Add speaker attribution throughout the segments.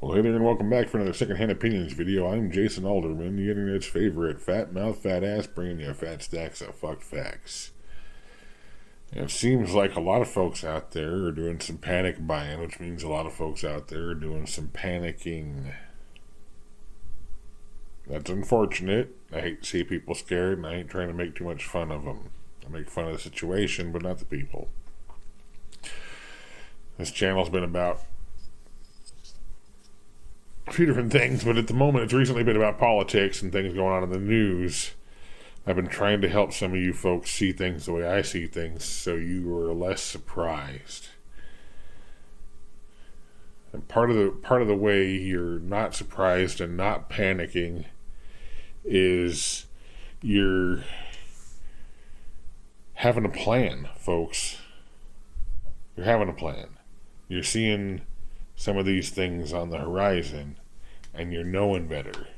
Speaker 1: Well, hey there, and welcome back for another Secondhand Opinions video. I'm Jason Alderman, the internet's favorite fat mouth, fat ass, bringing you fat stacks of fucked facts. And it seems like a lot of folks out there are doing some panic buying, which means a lot of folks out there are doing some panicking. That's unfortunate. I hate to see people scared, and I ain't trying to make too much fun of them. I make fun of the situation, but not the people. This channel's been about a few different things, but at the moment it's recently been about politics and things going on in the news. I've been trying to help some of you folks see things the way I see things, so you are less surprised. And part of the way you're not surprised and not panicking is you're having a plan, folks. You're having a plan. You're seeing some of these things on the horizon, and you're knowing better.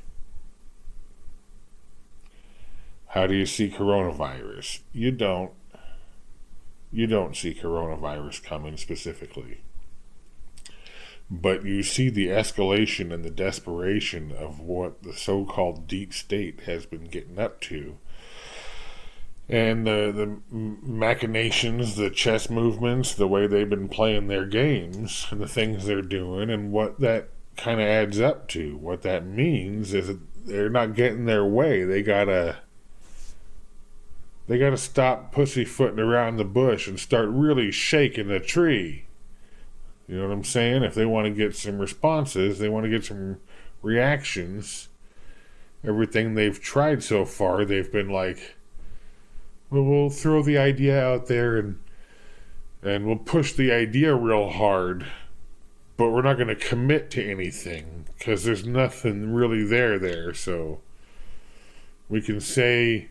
Speaker 1: How do you see coronavirus? You don't see coronavirus coming specifically. But you see the escalation and the desperation of what the so-called deep state has been getting up to. And the machinations, the chess movements, the way they've been playing their games, and the things they're doing, and what that kind of adds up to. What that means is that they're not getting their way. They gotta stop pussyfooting around the bush and start really shaking the tree. You know what I'm saying? If they want to get some responses, they want to get some reactions. Everything they've tried so far, they've been like, well, we'll throw the idea out there and we'll push the idea real hard, but we're not going to commit to anything because there's nothing really there. So we can say,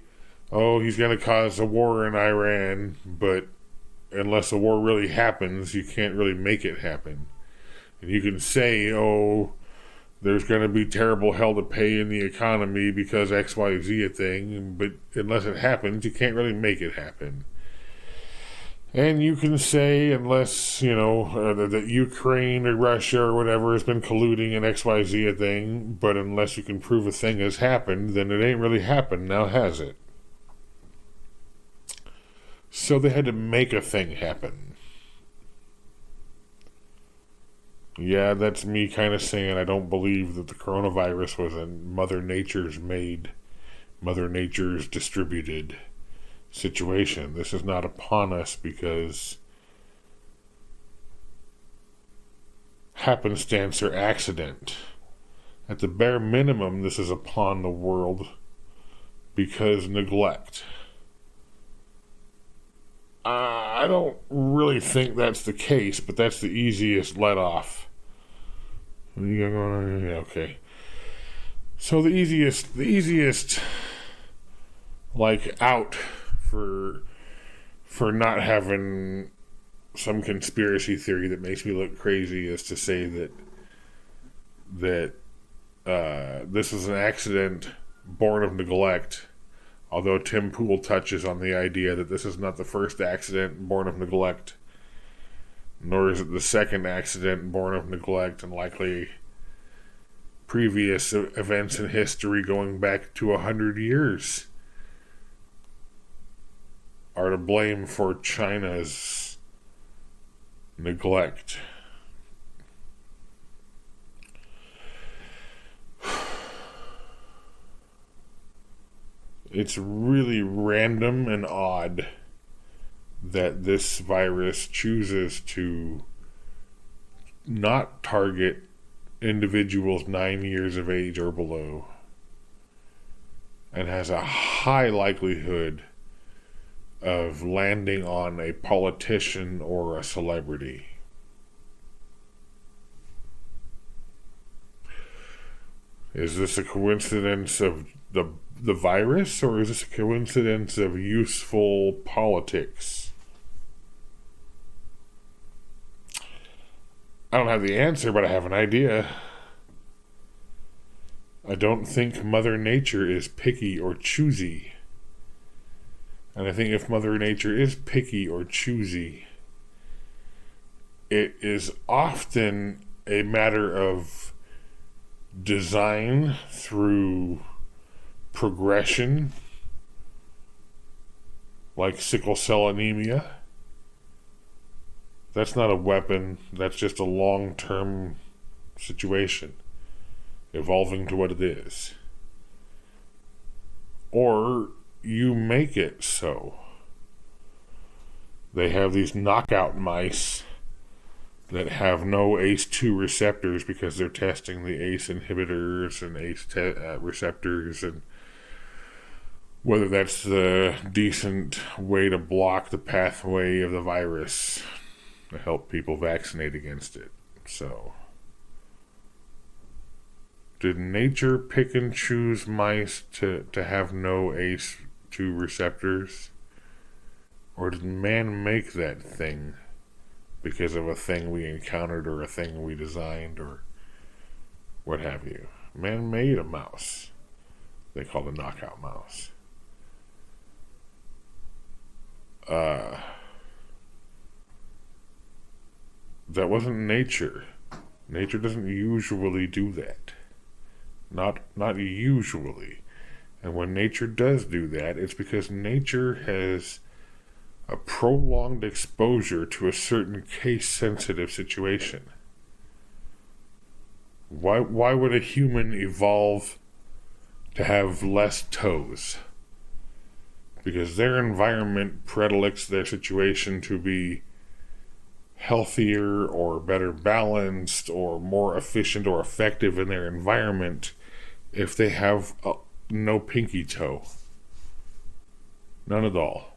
Speaker 1: oh, he's going to cause a war in Iran, but unless a war really happens, you can't really make it happen. And you can say, oh, there's going to be terrible hell to pay in the economy because XYZ a thing, but unless it happens, you can't really make it happen. And you can say, unless, that Ukraine or Russia or whatever has been colluding in XYZ a thing, but unless you can prove a thing has happened, then it ain't really happened, now has it? So they had to make a thing happen. Yeah, that's me kind of saying I don't believe that the coronavirus was a Mother Nature's distributed situation. This is not upon us because happenstance or accident. At the bare minimum, this is upon the world because neglect. I don't really think that's the case, but that's the easiest let off. You got going on? Yeah, okay. So the easiest like out for not having some conspiracy theory that makes me look crazy is to say that this is an accident born of neglect. Although Tim Pool touches on the idea that this is not the first accident born of neglect, nor is it the second accident born of neglect, and likely previous events in history going back to 100 years are to blame for China's neglect. It's really random and odd that this virus chooses to not target individuals 9 years of age or below and has a high likelihood of landing on a politician or a celebrity. Is this a coincidence of the virus, or is this a coincidence of useful politics? I don't have the answer, but I have an idea. I don't think Mother Nature is picky or choosy. And I think if Mother Nature is picky or choosy, it is often a matter of design through progression, like sickle cell anemia. That's not a weapon, that's just a long-term situation, evolving to what it is. Or you make it so. They have these knockout mice that have no ACE2 receptors because they're testing the ACE inhibitors and ACE receptors, and whether that's the decent way to block the pathway of the virus to help people vaccinate against it. So, did nature pick and choose mice to have no ACE2 receptors? Or did man make that thing because of a thing we encountered or a thing we designed or what have you? Man made a mouse they call the knockout mouse. That wasn't nature. Nature doesn't usually do that. Not usually. And when nature does do that, it's because nature has a prolonged exposure to a certain case-sensitive situation. Why would a human evolve to have less toes? Because their environment predilects their situation to be healthier or better balanced or more efficient or effective in their environment if they have no pinky toe. None at all.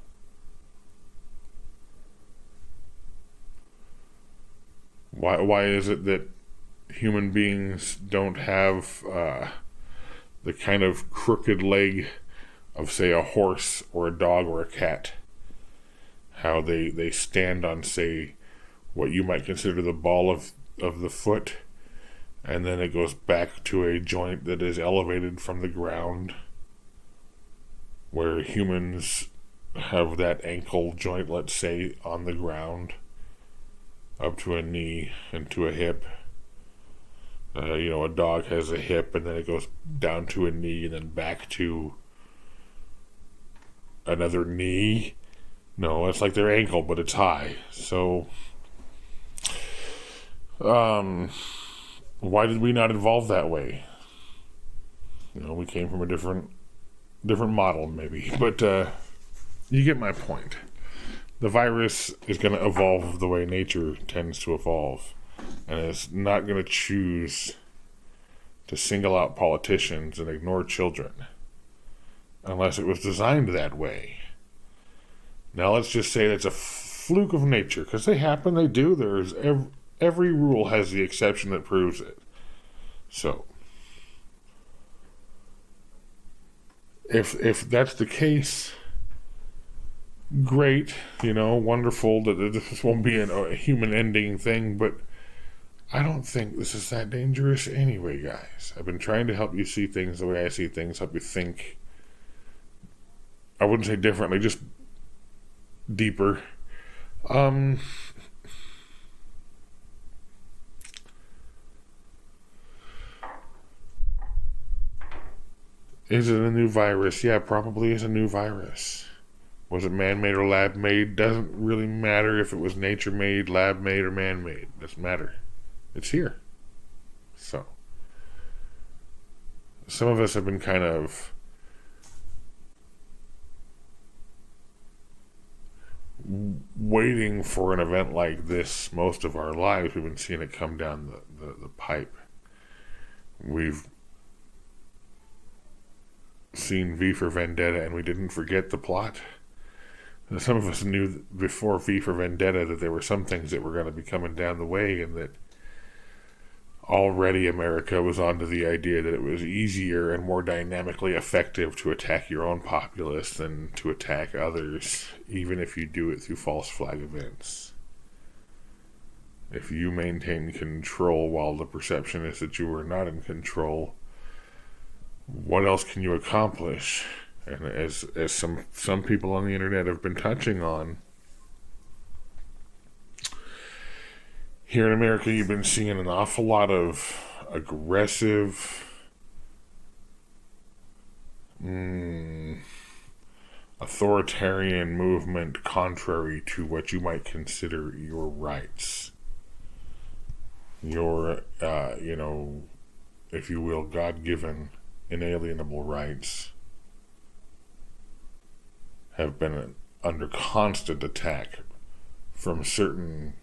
Speaker 1: Why is it that human beings don't have the kind of crooked leg of, say, a horse or a dog or a cat? How they stand on, say, what you might consider the ball of the foot, and then it goes back to a joint that is elevated from the ground, where humans have that ankle joint, let's say, on the ground, up to a knee and to a hip. A dog has a hip, and then it goes down to a knee and then back to another knee. No, it's like their ankle, but it's high. So, why did we not evolve that way? We came from a different model, maybe. But you get my point. The virus is going to evolve the way nature tends to evolve. And it's not going to choose to single out politicians and ignore children unless it was designed that way. Now let's just say it's a fluke of nature, because they happen, they do. There's every rule has the exception that proves it. So, if that's the case, great, wonderful that this won't be a human ending thing, but I don't think this is that dangerous anyway, guys. I've been trying to help you see things the way I see things, help you think. I wouldn't say differently, just deeper. Is it a new virus? Yeah, probably is a new virus. Was it man-made or lab-made? Doesn't really matter if it was nature-made, lab-made, or man-made. Doesn't matter. It's here. So, some of us have been kind of waiting for an event like this most of our lives. We've been seeing it come down the pipe. We've seen V for Vendetta, and we didn't forget the plot. Some of us knew before V for Vendetta that there were some things that were going to be coming down the way, and that already America was onto the idea that it was easier and more dynamically effective to attack your own populace than to attack others, even if you do it through false flag events. If you maintain control while the perception is that you are not in control, what else can you accomplish? And as some people on the internet have been touching on, here in America, you've been seeing an awful lot of aggressive, authoritarian movement contrary to what you might consider your rights. Your, if you will, God-given, inalienable rights have been under constant attack from certain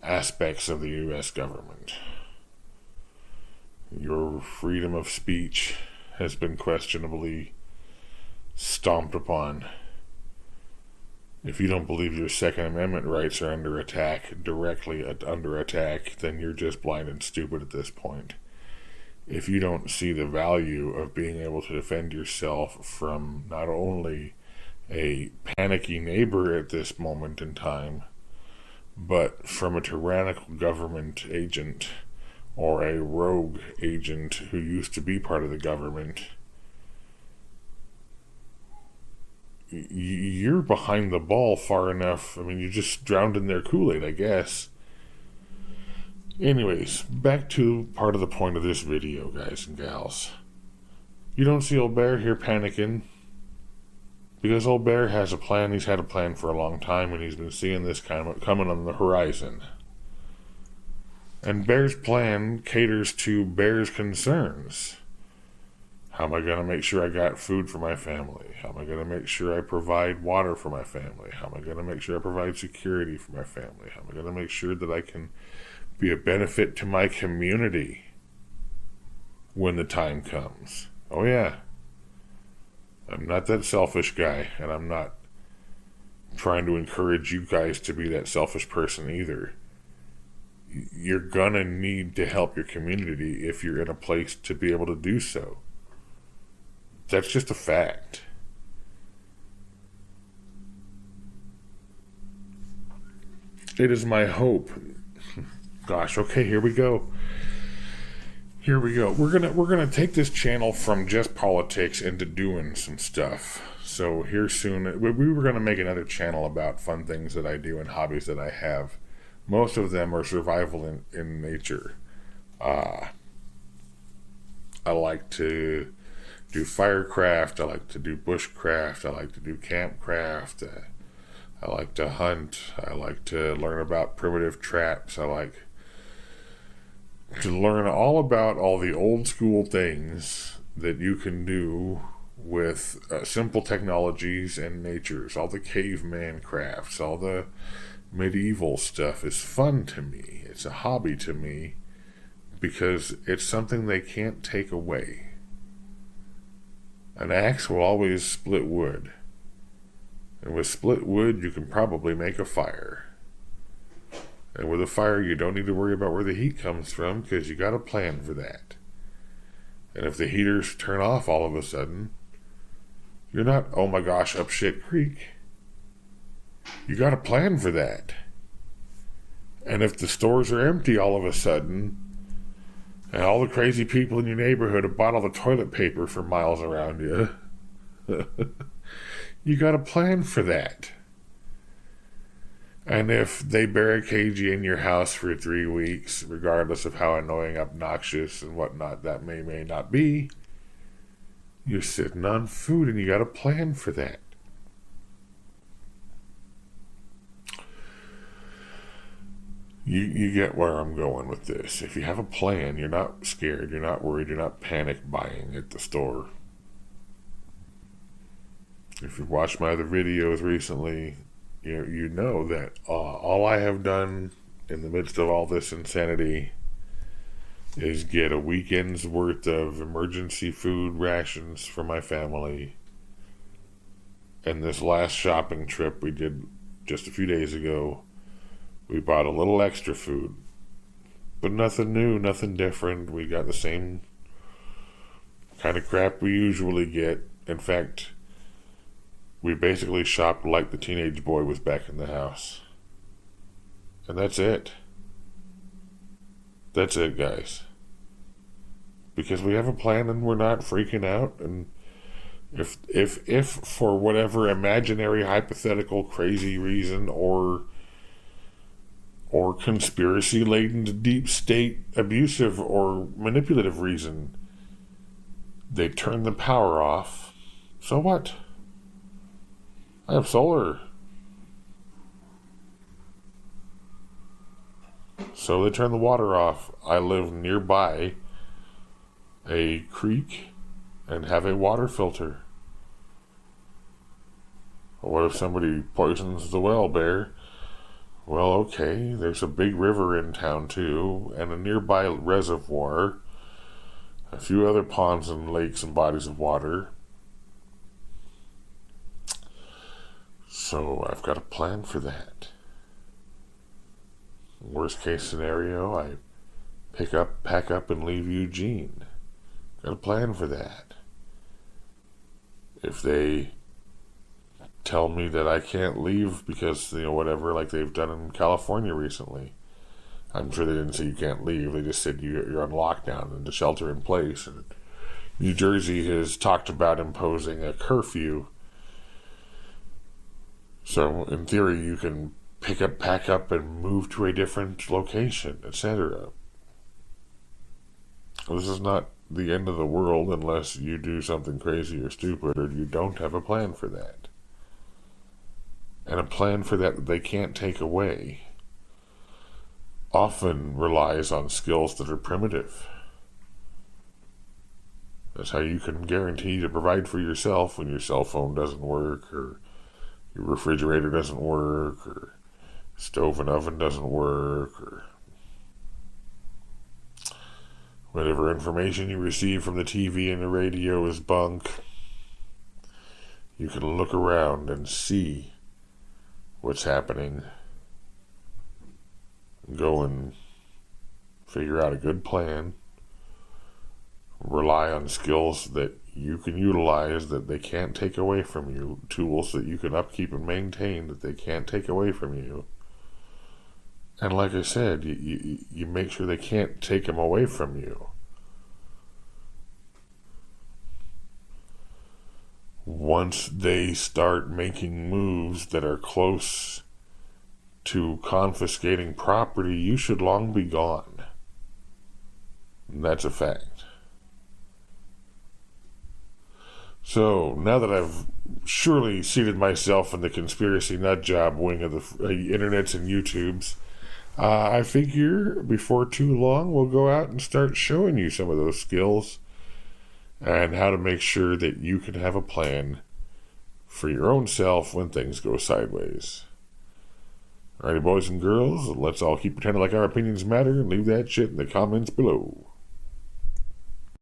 Speaker 1: aspects of the U.S. government. Your freedom of speech has been questionably stomped upon. If you don't believe your Second Amendment rights are under attack, directly under attack, then you're just blind and stupid at this point. If you don't see the value of being able to defend yourself from not only a panicky neighbor at this moment in time, but from a tyrannical government agent or a rogue agent who used to be part of the government, you're behind the ball far enough. I mean, you just drowned in their Kool-Aid, I guess. Anyways, back to part of the point of this video, guys and gals. You don't see old Bear here panicking, because old Bear has a plan. He's had a plan for a long time, and he's been seeing this kind of coming on the horizon. And Bear's plan caters to Bear's concerns. How am I going to make sure I got food for my family? How am I going to make sure I provide water for my family? How am I going to make sure I provide security for my family? How am I going to make sure that I can be a benefit to my community when the time comes? Oh yeah. I'm not that selfish guy, and I'm not trying to encourage you guys to be that selfish person either. You're gonna need to help your community if you're in a place to be able to do so. That's just a fact. It is my hope. Gosh, okay, here we go. Here we go. We're gonna take this channel from just politics into doing some stuff. So here soon, we were gonna make another channel about fun things that I do and hobbies that I have. Most of them are survival in nature. I like to do firecraft. I like to do bushcraft. I like to do campcraft. I like to hunt. I like to learn about primitive traps. I like to learn all about all the old school things that you can do with simple technologies and natures. All the caveman crafts, all the medieval stuff is fun to me. It's a hobby to me because it's something they can't take away. An axe will always split wood. And with split wood, you can probably make a fire. And with a fire, you don't need to worry about where the heat comes from because you got a plan for that. And if the heaters turn off all of a sudden, you're not, oh my gosh, up shit creek. You got a plan for that. And if the stores are empty all of a sudden, and all the crazy people in your neighborhood have bought all the toilet paper for miles around you, you got a plan for that. And if they barricade you in your house for 3 weeks, regardless of how annoying, obnoxious, and whatnot that may not be, you're sitting on food and you got a plan for that. You get where I'm going with this. If you have a plan, you're not scared, you're not worried, you're not panic buying at the store. If you've watched my other videos recently, you know that all I have done in the midst of all this insanity is get a weekend's worth of emergency food rations for my family. And this last shopping trip we did just a few days ago, we bought a little extra food, but nothing new, nothing different. We got the same kind of crap we usually get. In fact, we basically shopped like the teenage boy was back in the house. And that's it. That's it, guys. Because we have a plan and we're not freaking out. And if for whatever imaginary, hypothetical, crazy reason or or conspiracy-laden to deep state abusive or manipulative reason. They turn the power off. So what? I have solar. So they turn the water off. I live nearby a creek and have a water filter. What if somebody poisons the well, Bear? Well, okay, there's a big river in town too, and a nearby reservoir, a few other ponds and lakes and bodies of water. So I've got a plan for that. Worst case scenario, I pack up and leave Eugene. Got a plan for that. If they tell me that I can't leave because, whatever, like they've done in California recently. I'm sure they didn't say you can't leave. They just said you're on lockdown and to shelter in place. And New Jersey has talked about imposing a curfew. So, in theory, you can pack up, and move to a different location, etc. This is not the end of the world unless you do something crazy or stupid or you don't have a plan for that. And a plan for that they can't take away often relies on skills that are primitive. That's how you can guarantee to provide for yourself when your cell phone doesn't work, or your refrigerator doesn't work, or stove and oven doesn't work, or whatever information you receive from the TV and the radio is bunk. You can look around and see what's happening. Go and figure out a good plan. Rely on skills that you can utilize that they can't take away from you. Tools that you can upkeep and maintain that they can't take away from you. And like I said, you make sure they can't take them away from you. Once they start making moves that are close to confiscating property, you should long be gone. And that's a fact. So, now that I've surely seated myself in the conspiracy nutjob wing of the internets and YouTubes, I figure before too long we'll go out and start showing you some of those skills and how to make sure that you can have a plan for your own self when things go sideways. Alrighty, boys and girls, let's all keep pretending like our opinions matter and leave that shit in the comments below.